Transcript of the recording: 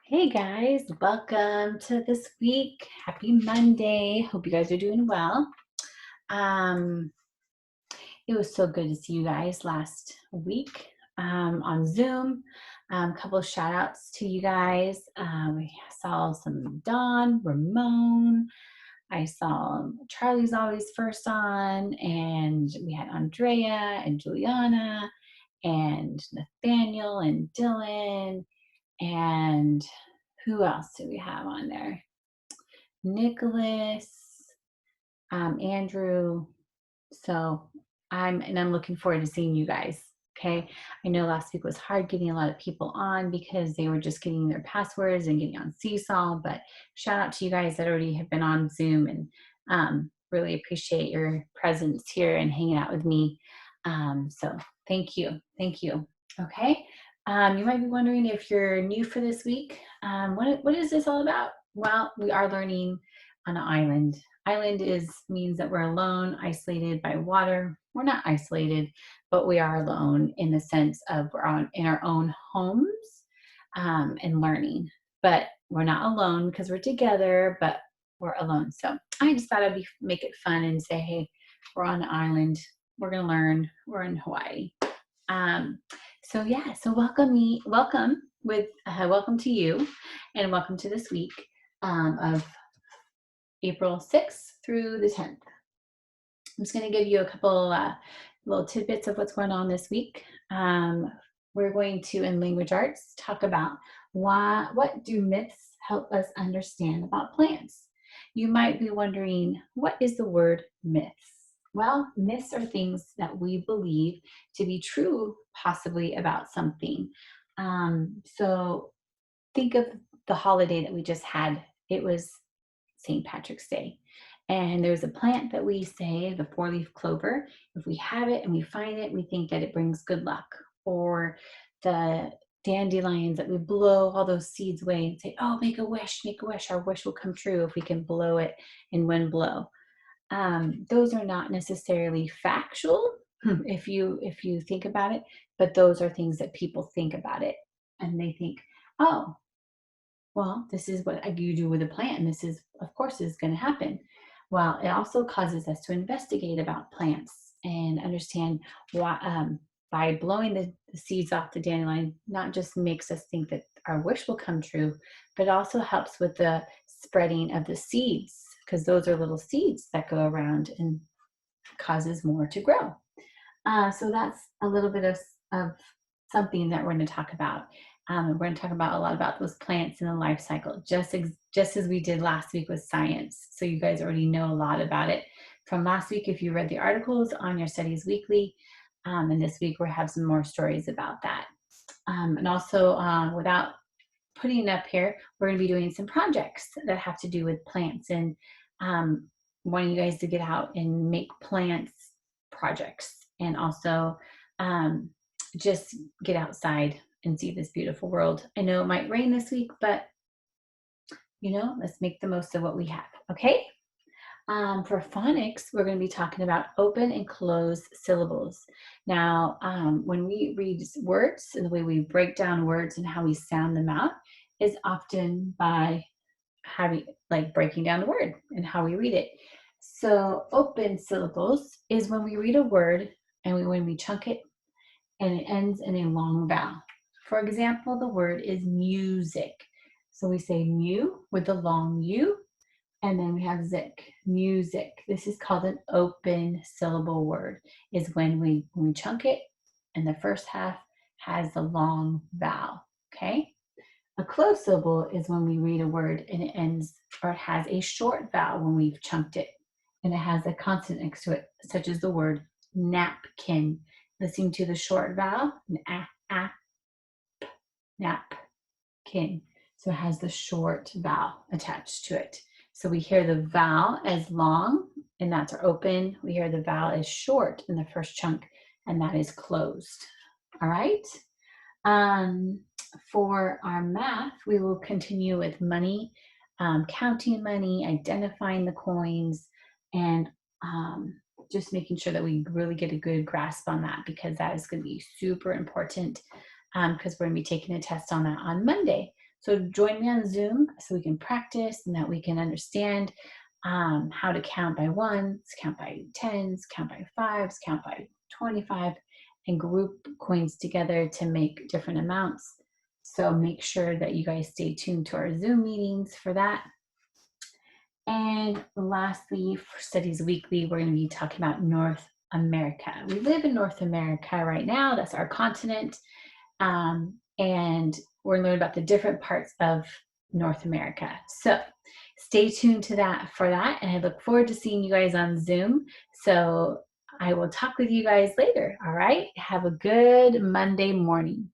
Hey guys, welcome to this week. Happy Monday. Hope you guys are doing well. Um, it was so good to see you guys last week on Zoom. A couple of shout outs to you guys. We saw some Dawn, Ramon. I saw Charlie's always first on, and we had Andrea and Juliana and Nathaniel and Dylan. And who else do we have on there? Nicholas, Andrew. So I'm looking forward to seeing you guys. Okay. I know last week was hard getting a lot of people on because they were just getting their passwords and getting on Seesaw. But shout out to you guys that already have been on Zoom and really appreciate your presence here and hanging out with me. So thank you. Thank you. Okay. You might be wondering if you're new for this week. What is this all about? Well, we are learning on an island. Island means that we're alone, isolated by water. We're not isolated, but we are alone in the sense of in our own homes and learning. But we're not alone because we're together, but we're alone. So I just thought make it fun and say, hey, we're on an island. We're gonna learn. We're in Hawaii. Um, so welcome to you, and welcome to this week of April 6th through the 10th. I'm just going to give you a couple little tidbits of what's going on this week. We're going to, in language arts, talk about what do myths help us understand about plants. You might be wondering, what is the word myths? Well, myths are things that we believe to be true, possibly about something. So think of the holiday that we just had. It was St. Patrick's Day. And there's a plant that we say, the four-leaf clover. If we have it and we find it, we think that it brings good luck. Or the dandelions that we blow all those seeds away and say, oh, make a wish, our wish will come true if we can blow it in one blow. Those are not necessarily factual if you think about it, but those are things that people think about it. And they think, oh, well, this is what you do with a plant, and this is, of course, is going to happen. Well, it also causes us to investigate about plants and understand why. By blowing the seeds off the dandelion, not just makes us think that our wish will come true, but also helps with the spreading of the seeds, because those are little seeds that go around and causes more to grow. So that's a little bit of something that we're going to talk about. We're going to talk about a lot about those plants in the life cycle, just as we did last week with science. So you guys already know a lot about it from last week if you read the articles on your Studies Weekly. And this week we have some more stories about that. And also, without putting it up here, we're going to be doing some projects that have to do with plants and wanting you guys to get out and make plants projects and also just get outside and see this beautiful world. I know it might rain this week, but let's make the most of what we have. Okay. For phonics, we're going to be talking about open and closed syllables. Now, when we read words and the way we break down words and how we sound them out is often by breaking down the word and how we read it. So open syllables is when we read a word and when we chunk it and it ends in a long vowel. For example, the word is music. So we say mu with the long U, and then we have zik, music. This is called an open syllable word, is when we chunk it and the first half has the long vowel, okay? A closed syllable is when we read a word and it ends or it has a short vowel when we've chunked it and it has a consonant next to it, such as the word napkin. Listening to the short vowel, napkin. So it has the short vowel attached to it. So we hear the vowel as long, and that's our open. We hear the vowel as short in the first chunk, and that is closed. All right. For our math, we will continue with money, counting money, identifying the coins, and just making sure that we really get a good grasp on that, because that is going to be super important because we're going to be taking a test on that on Monday. So join me on Zoom so we can practice and that we can understand how to count by ones, count by tens, count by fives, count by 25, and group coins together to make different amounts. So make sure that you guys stay tuned to our Zoom meetings for that. And lastly, for Studies Weekly, we're going to be talking about North America. We live in North America right now. That's our continent. And we're learning about the different parts of North America. So stay tuned to that for that. And I look forward to seeing you guys on Zoom. So I will talk with you guys later. All right. Have a good Monday morning.